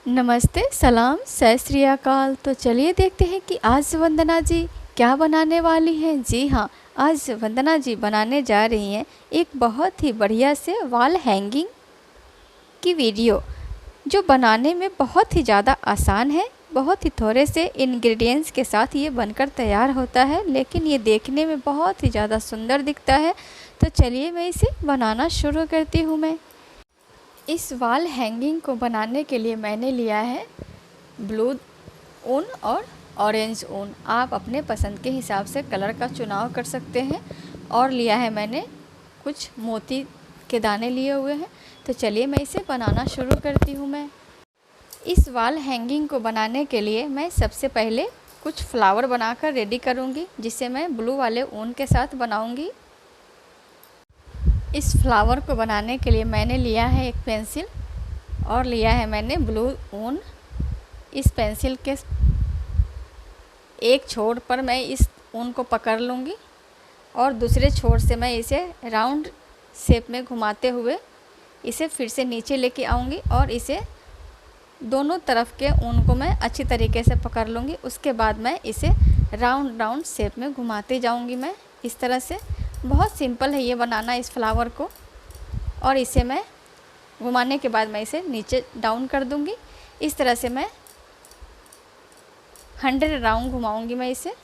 नमस्ते, सलाम, सत श्री अकाल। तो चलिए देखते हैं कि आज वंदना जी क्या बनाने वाली हैं। जी हाँ, आज वंदना जी बनाने जा रही हैं एक बहुत ही बढ़िया से वॉल हैंगिंग की वीडियो, जो बनाने में बहुत ही ज़्यादा आसान है। बहुत ही थोड़े से इंग्रेडिएंट्स के साथ ये बनकर तैयार होता है, लेकिन ये देखने में बहुत ही ज़्यादा सुंदर दिखता है। तो चलिए मैं इसे बनाना शुरू करती हूँ। मैं इस वॉल हैंगिंग को बनाने के लिए मैंने लिया है ब्लू ऊन और ऑरेंज ऊन। आप अपने पसंद के हिसाब से कलर का चुनाव कर सकते हैं। और लिया है मैंने कुछ मोती के दाने लिए हुए हैं। तो चलिए मैं इसे बनाना शुरू करती हूँ। मैं इस वॉल हैंगिंग को बनाने के लिए मैं सबसे पहले कुछ फ्लावर बनाकर रेडी करूँगी, जिसे मैं ब्लू वाले ऊन के साथ बनाऊँगी। इस फ्लावर को बनाने के लिए मैंने लिया है एक पेंसिल और लिया है मैंने ब्लू ऊन। इस पेंसिल के एक छोर पर मैं इस ऊन को पकड़ लूँगी और दूसरे छोर से मैं इसे राउंड शेप में घुमाते हुए इसे फिर से नीचे लेके आऊँगी और इसे दोनों तरफ के ऊन को मैं अच्छी तरीके से पकड़ लूँगी। उसके बाद मैं इसे राउंड शेप में घुमाते जाऊँगी। मैं इस तरह से, बहुत सिंपल है ये बनाना इस फ्लावर को। और इसे मैं घुमाने के बाद मैं इसे नीचे डाउन कर दूँगी। इस तरह से मैं 100 राउंड घुमाऊँगी मैं इसे।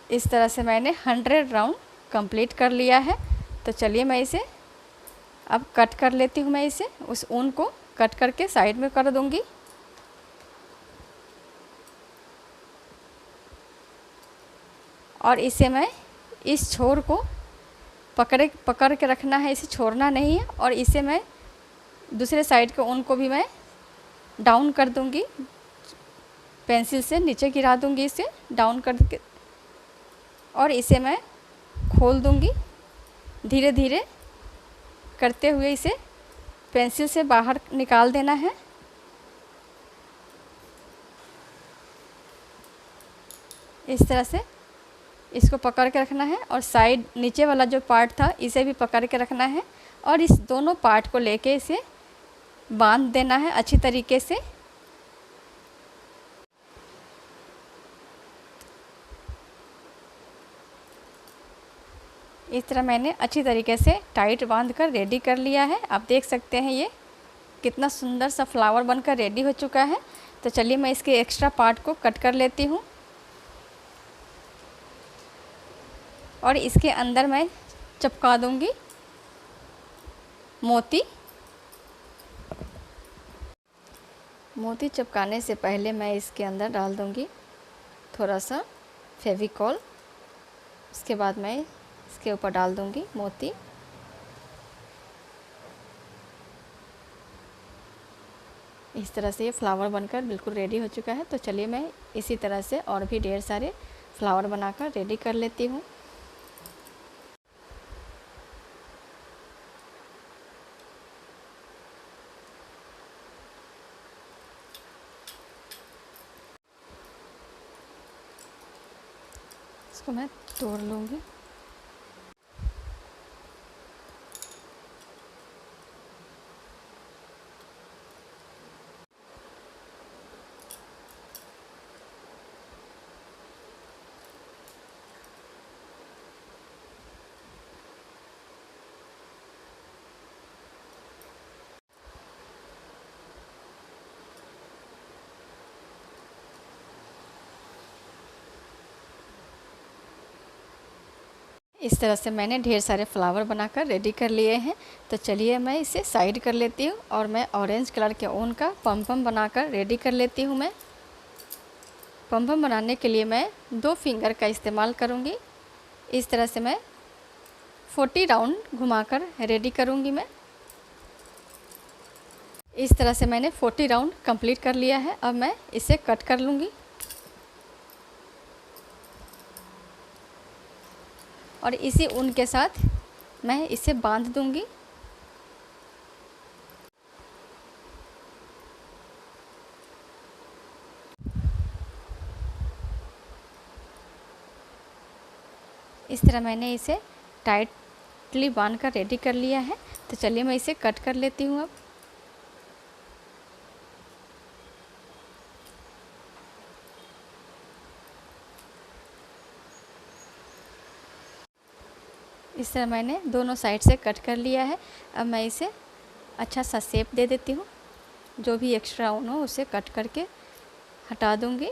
इस तरह से मैंने 100 राउंड कंप्लीट कर लिया है। तो चलिए मैं इसे अब कट कर लेती हूँ। मैं इसे उस ऊन को कट करके साइड में कर दूँगी। और इसे मैं इस छोर को पकड़ के रखना है, इसे छोड़ना नहीं है। और इसे मैं दूसरे साइड के ऊन को भी मैं डाउन कर दूँगी, पेंसिल से नीचे गिरा दूँगी इसे डाउन करके। और इसे मैं खोल दूँगी धीरे धीरे करते हुए। इसे पेंसिल से बाहर निकाल देना है। इस तरह से इसको पकड़ के रखना है और साइड नीचे वाला जो पार्ट था इसे भी पकड़ के रखना है। और इस दोनों पार्ट को लेके इसे बांध देना है अच्छी तरीके से। इस तरह मैंने अच्छी तरीके से टाइट बांध कर रेडी कर लिया है। आप देख सकते हैं ये कितना सुंदर सा फ्लावर बनकर रेडी हो चुका है। तो चलिए मैं इसके एक्स्ट्रा पार्ट को कट कर लेती हूँ और इसके अंदर मैं चिपका दूँगी मोती। मोती चिपकाने से पहले मैं इसके अंदर डाल दूँगी थोड़ा सा फेविकॉल। उसके बाद मैं इसके ऊपर डाल दूँगी मोती। इस तरह से ये फ्लावर बनकर बिल्कुल रेडी हो चुका है। तो चलिए मैं इसी तरह से और भी ढेर सारे फ्लावर बनाकर रेडी कर लेती हूँ। इसको मैं तोड़ लूँगी। इस तरह से मैंने ढेर सारे फ्लावर बनाकर रेडी कर लिए हैं। तो चलिए मैं इसे साइड कर लेती हूँ और मैं ऑरेंज कलर के ऊन का पम बनाकर रेडी कर लेती हूँ। मैं पम बनाने के लिए मैं 2 फिंगर का इस्तेमाल करूँगी। इस तरह से मैं 40 राउंड घुमाकर रेडी करूँगी। मैं इस तरह से मैंने 40 राउंड कंप्लीट कर लिया है। अब मैं इसे कट कर लूँगी और इसी ऊन के साथ मैं इसे बांध दूँगी। इस तरह मैंने इसे टाइटली बांध कर रेडी कर लिया है। तो चलिए मैं इसे कट कर लेती हूँ अब। इस तरह मैंने दोनों साइड से कट कर लिया है। अब मैं इसे अच्छा सा शेप दे देती हूँ। जो भी एक्स्ट्रा ऊन हो उसे कट करके हटा दूँगी।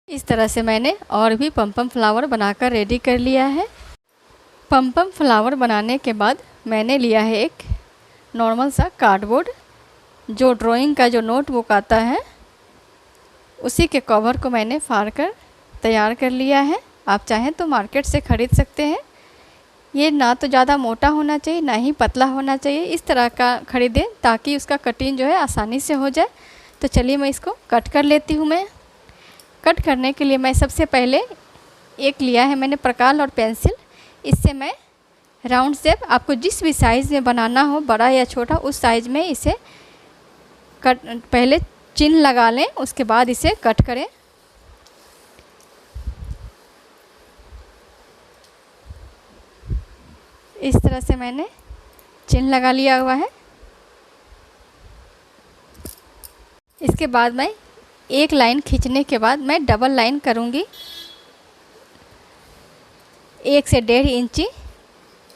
इस तरह से मैंने और भी पम फ्लावर बनाकर रेडी कर लिया है। पम फ्लावर बनाने के बाद मैंने लिया है एक नॉर्मल सा कार्डबोर्ड, जो ड्राइंग का जो नोटबुक आता है उसी के कवर को मैंने फाड़ कर तैयार कर लिया है। आप चाहें तो मार्केट से ख़रीद सकते हैं। ये ना तो ज़्यादा मोटा होना चाहिए ना ही पतला होना चाहिए, इस तरह का ख़रीदें ताकि उसका कटिंग जो है आसानी से हो जाए। तो चलिए मैं इसको कट कर लेती हूँ। मैं कट करने के लिए मैं सबसे पहले एक लिया है मैंने प्रकार और पेंसिल। इससे मैं राउंड शेप, आपको जिस भी साइज़ में बनाना हो, बड़ा या छोटा, उस साइज़ में इसे कट पहले चिन्ह लगा लें, उसके बाद इसे कट करें। इस तरह से मैंने चिन्ह लगा लिया हुआ है। इसके बाद मैं एक लाइन खींचने के बाद मैं डबल लाइन करूँगी। 1 से 1.5 इंची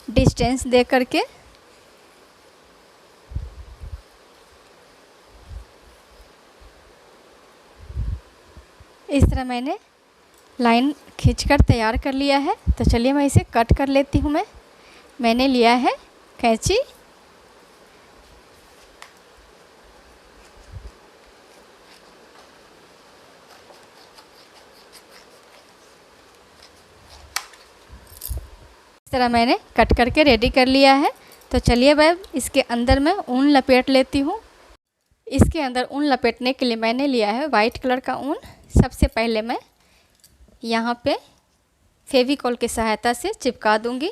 डिस्टेंस दे करके इस तरह मैंने लाइन खींचकर तैयार कर लिया है। तो चलिए मैं इसे कट कर लेती हूँ। मैंने लिया है कैंची। इस तरह मैंने कट करके रेडी कर लिया है। तो चलिए मैं इसके अंदर मैं ऊन लपेट लेती हूँ। इसके अंदर ऊन लपेटने के लिए मैंने लिया है वाइट कलर का ऊन। सबसे पहले मैं यहाँ पे फेविकॉल की सहायता से चिपका दूँगी।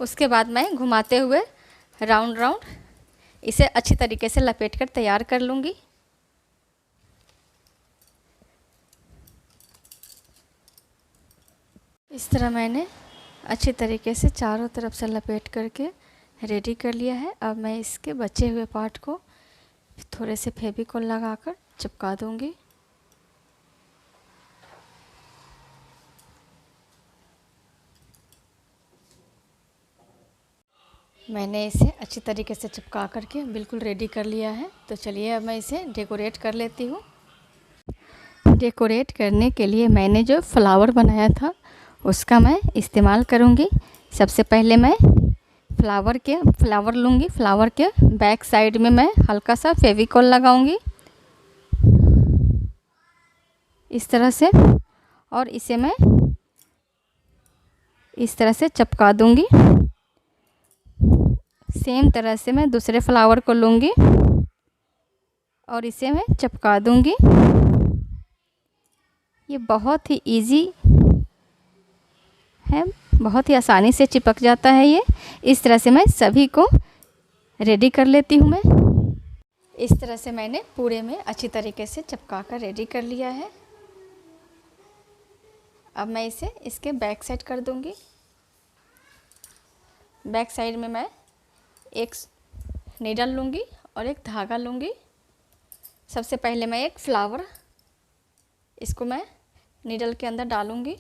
उसके बाद मैं घुमाते हुए राउंड राउंड इसे अच्छी तरीके से लपेट कर तैयार कर लूँगी। इस तरह मैंने अच्छी तरीके से चारों तरफ से लपेट करके रेडी कर लिया है। अब मैं इसके बचे हुए पार्ट को थोड़े से फेविकॉल लगाकर चिपका दूँगी। मैंने इसे अच्छी तरीके से चिपका करके बिल्कुल रेडी कर लिया है। तो चलिए अब मैं इसे डेकोरेट कर लेती हूँ। डेकोरेट करने के लिए मैंने जो फ्लावर बनाया था उसका मैं इस्तेमाल करूँगी। सबसे पहले मैं फ्लावर लूँगी। फ्लावर के बैक साइड में मैं हल्का सा फेविकॉल लगाऊँगी इस तरह से, और इसे मैं इस तरह से चिपका दूँगी। सेम तरह से मैं दूसरे फ्लावर को लूँगी और इसे मैं चिपका दूँगी। ये बहुत ही इजी है, बहुत ही आसानी से चिपक जाता है ये। इस तरह से मैं सभी को रेडी कर लेती हूँ। मैं इस तरह से मैंने पूरे में अच्छी तरीके से चिपका कर रेडी कर लिया है। अब मैं इसे इसके बैक साइड कर दूँगी। बैक साइड में मैं एक नीडल लूँगी और एक धागा लूँगी। सबसे पहले मैं एक फ्लावर, इसको मैं नीडल के अंदर डालूँगी।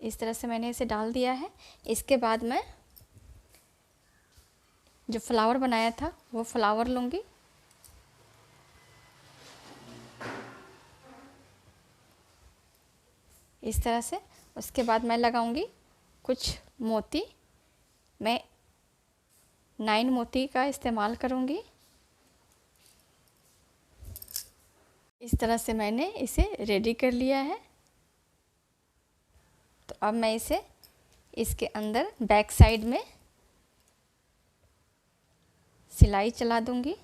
इस तरह से मैंने इसे डाल दिया है। इसके बाद मैं जो फ्लावर बनाया था वो फ्लावर लूँगी। इस तरह से। उसके बाद मैं लगाऊँगी कुछ मोती। मैं 9 मोती का इस्तेमाल करूँगी। इस तरह से मैंने इसे रेडी कर लिया है। तो अब मैं इसे इसके अंदर बैक साइड में सिलाई चला दूँगी।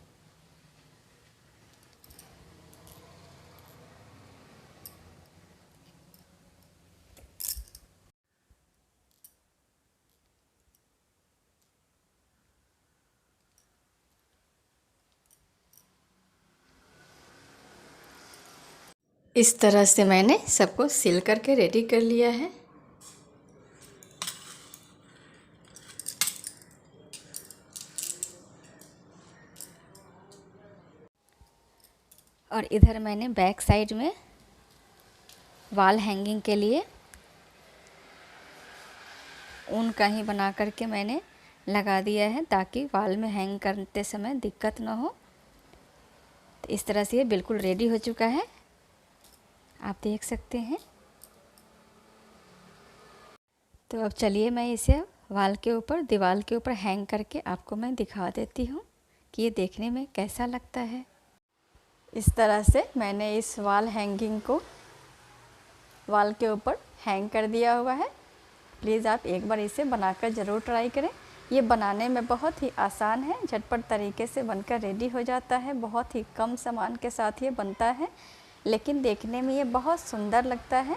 इस तरह से मैंने सबको सील करके रेडी कर लिया है। और इधर मैंने बैक साइड में वॉल हैंगिंग के लिए ऊन का ही बना करके मैंने लगा दिया है, ताकि वॉल में हैंग करते समय दिक्कत ना हो। तो इस तरह से ये बिल्कुल रेडी हो चुका है, आप देख सकते हैं। तो अब चलिए मैं इसे वॉल के ऊपर, दीवार के ऊपर हैंग करके आपको मैं दिखा देती हूँ कि ये देखने में कैसा लगता है। इस तरह से मैंने इस वॉल हैंगिंग को वॉल के ऊपर हैंग कर दिया हुआ है। प्लीज़ आप एक बार इसे बनाकर ज़रूर ट्राई करें। ये बनाने में बहुत ही आसान है, झटपट तरीके से बनकर रेडी हो जाता है। बहुत ही कम सामान के साथ ये बनता है, लेकिन देखने में ये बहुत सुंदर लगता है।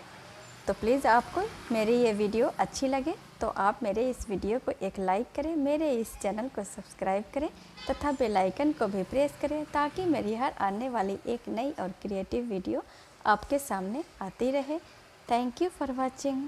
तो प्लीज़ आपको मेरी ये वीडियो अच्छी लगे तो आप मेरे इस वीडियो को एक लाइक करें, मेरे इस चैनल को सब्सक्राइब करें तथा बेल आइकन को भी प्रेस करें, ताकि मेरी हर आने वाली एक नई और क्रिएटिव वीडियो आपके सामने आती रहे। Thank you for watching.